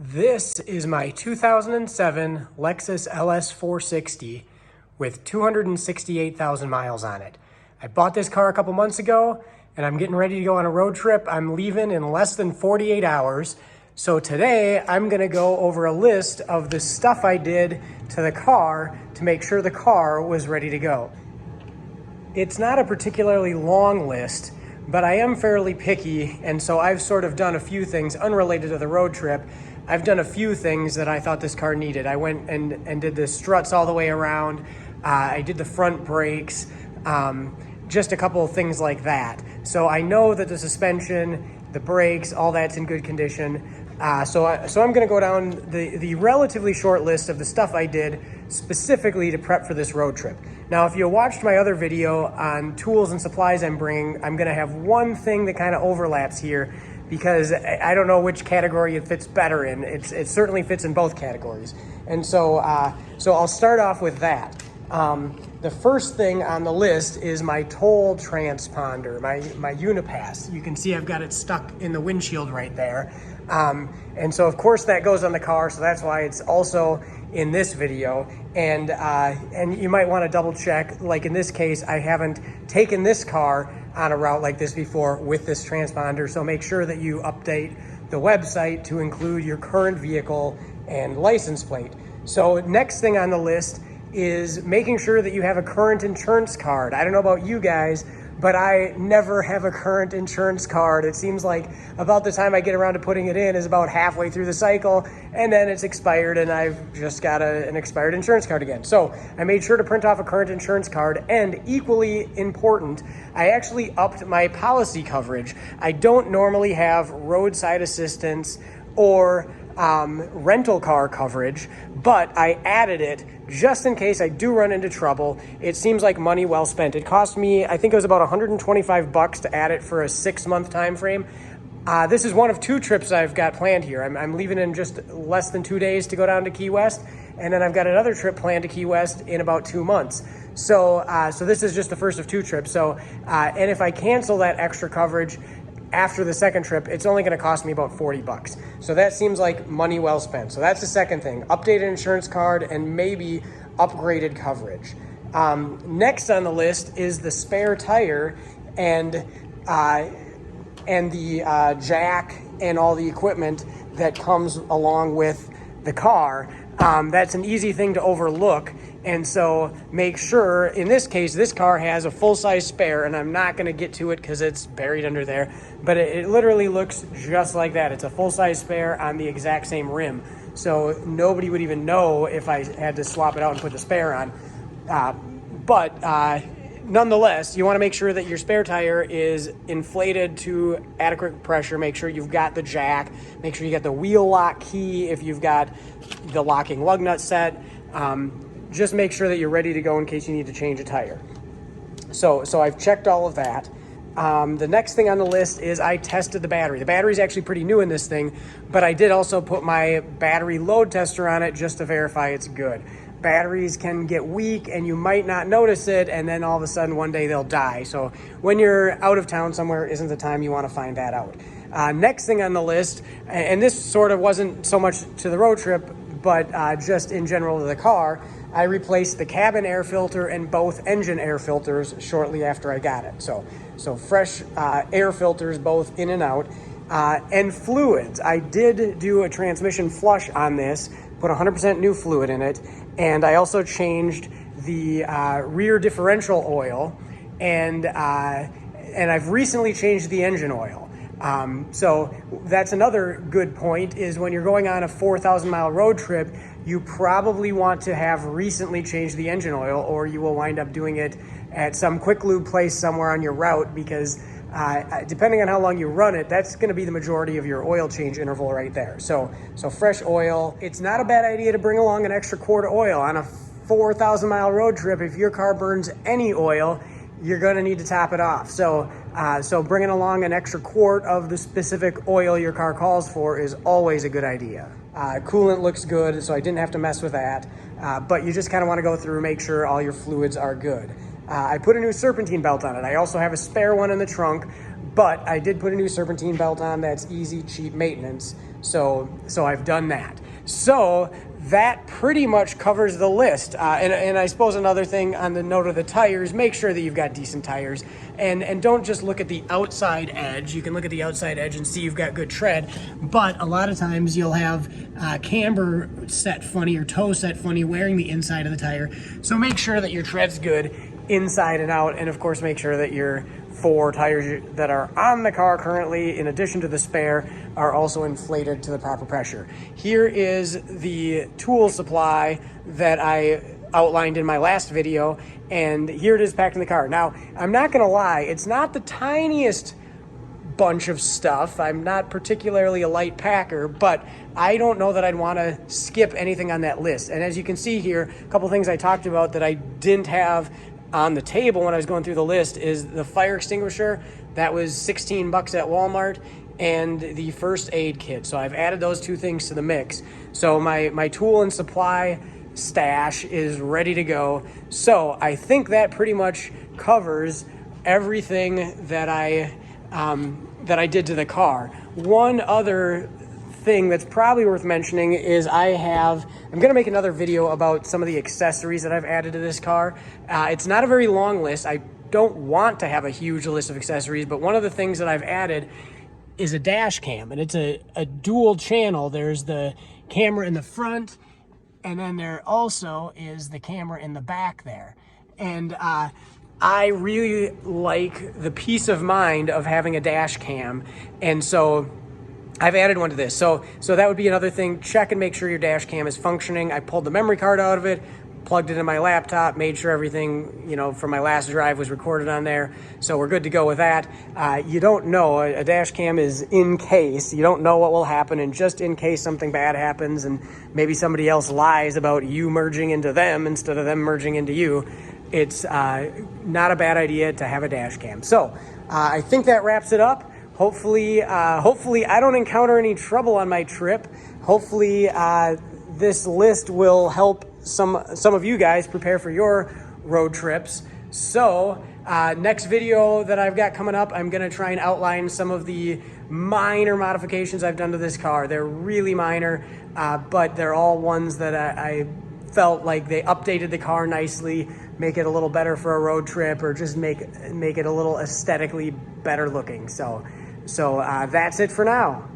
This is my 2007 Lexus LS460 with 268,000 miles on it. I bought this car a couple months ago and I'm getting ready to go on a road trip. I'm leaving in less than 48 hours. So today I'm gonna go over a list of the stuff I did to the car to make sure the car was ready to go. It's not a particularly long list, but I am fairly picky, and so I've sort of done a few things unrelated to the road trip. I've done a few things that I thought this car needed. I went and did the struts all the way around. I did the front brakes, just a couple of things like that. So I know that the suspension, the brakes, all that's in good condition. So I'm gonna go down the relatively short list of the stuff I did specifically to prep for this road trip. Now, if you watched my other video on tools and supplies I'm bringing, I'm gonna have one thing that kind of overlaps here because I don't know which category it fits better in. It certainly fits in both categories. And so I'll start off with that. The first thing on the list is my toll transponder, my Unipass. You can see I've got it stuck in the windshield right there. And so of course that goes on the car, so that's why it's also in this video. And you might want to double check, like in this case, I haven't taken this car on a route like this before with this transponder, so make sure that you update the website to include your current vehicle and license plate. So next thing on the list is making sure that you have a current insurance card. I don't know about you guys, but I never have a current insurance card. It seems like about the time I get around to putting it in is about halfway through the cycle, and then it's expired and I've just got an expired insurance card again. So I made sure to print off a current insurance card, and equally important, I actually upped my policy coverage. I don't normally have roadside assistance or rental car coverage, but I added it just in case I do run into trouble. It seems like money well spent. It cost me, I think it was about 125 bucks to add it for a 6-month time frame. This is one of 2 trips I've got planned here. I'm leaving in just less than 2 days to go down to Key West, and then I've got another trip planned to Key West in about 2 months. So this is just the first of 2 trips. So, and if I cancel that extra coverage after the second trip, it's only going to cost me about 40 bucks. So that seems like money well spent. So that's the second thing, updated insurance card and maybe upgraded coverage. Next on the list is the spare tire and the jack and all the equipment that comes along with the car. That's an easy thing to overlook. And so make sure, in this case, this car has a full-size spare, and I'm not going to get to it because it's buried under there, but it literally looks just like that. It's a full-size spare on the exact same rim. So nobody would even know if I had to swap it out and put the spare on. But nonetheless, you want to make sure that your spare tire is inflated to adequate pressure. Make sure you've got the jack. Make sure you got the wheel lock key if you've got the locking lug nut set. Just make sure that you're ready to go in case you need to change a tire. So I've checked all of that. The next thing on the list is I tested the battery. The battery's actually pretty new in this thing, but I did also put my battery load tester on it just to verify it's good. Batteries can get weak and you might not notice it, and then all of a sudden one day they'll die. So when you're out of town somewhere isn't the time you want to find that out. Next thing on the list, and this sort of wasn't so much to the road trip, but just in general to the car, I replaced the cabin air filter and both engine air filters shortly after I got it. So fresh air filters both in and out. And fluids. I did do a transmission flush on this, put 100% new fluid in it, and I also changed the rear differential oil, and I've recently changed the engine oil. So that's another good point, is when you're going on a 4,000 mile road trip, you probably want to have recently changed the engine oil, or you will wind up doing it at some quick lube place somewhere on your route, because depending on how long you run it, that's going to be the majority of your oil change interval right there. So fresh oil. It's not a bad idea to bring along an extra quart of oil on a 4,000 mile road trip. If your car burns any oil, you're going to need to top it off. So bringing along an extra quart of the specific oil your car calls for is always a good idea. Coolant looks good, so I didn't have to mess with that. But you just kind of want to go through and make sure all your fluids are good. I put a new serpentine belt on it. I also have a spare one in the trunk, but I did put a new serpentine belt on that's easy, cheap maintenance. So I've done that. So that pretty much covers the list. And I suppose another thing on the note of the tires, make sure that you've got decent tires, and don't just look at the outside edge. You can look at the outside edge and see you've got good tread, but a lot of times you'll have camber set funny or toe set funny wearing the inside of the tire. So make sure that your tread's good inside and out, and of course make sure that your 4 tires that are on the car currently, in addition to the spare, are also inflated to the proper pressure. Here is the tool supply that I outlined in my last video, and here it is packed in the car. Now, I'm not gonna lie, it's not the tiniest bunch of stuff. I'm not particularly a light packer, but I don't know that I'd wanna skip anything on that list. And as you can see here, a couple things I talked about that I didn't have on the table when I was going through the list is the fire extinguisher. That was 16 bucks at Walmart, and the first aid kit. So I've added those 2 things to the mix. So my tool and supply stash is ready to go. So I think that pretty much covers everything that I did to the car. One other thing that's probably worth mentioning is I'm gonna make another video about some of the accessories that I've added to this car. It's not a very long list. I don't want to have a huge list of accessories, but one of the things that I've added is a dash cam, and it's a dual channel. There's the camera in the front, and then there also is the camera in the back there. And I really like the peace of mind of having a dash cam, and so I've added one to this. So that would be another thing. Check and make sure your dash cam is functioning. I pulled the memory card out of it, plugged it in my laptop, made sure everything, from my last drive was recorded on there. So we're good to go with that. You don't know, a dash cam is in case. You don't know what will happen, and just in case something bad happens and maybe somebody else lies about you merging into them instead of them merging into you, it's not a bad idea to have a dash cam. So I think that wraps it up. Hopefully I don't encounter any trouble on my trip. Hopefully this list will help some of you guys prepare for your road trips. So next video that I've got coming up, I'm gonna try and outline some of the minor modifications I've done to this car. They're really minor, but they're all ones that I felt like they updated the car nicely, make it a little better for a road trip, or just make it a little aesthetically better looking. So that's it for now.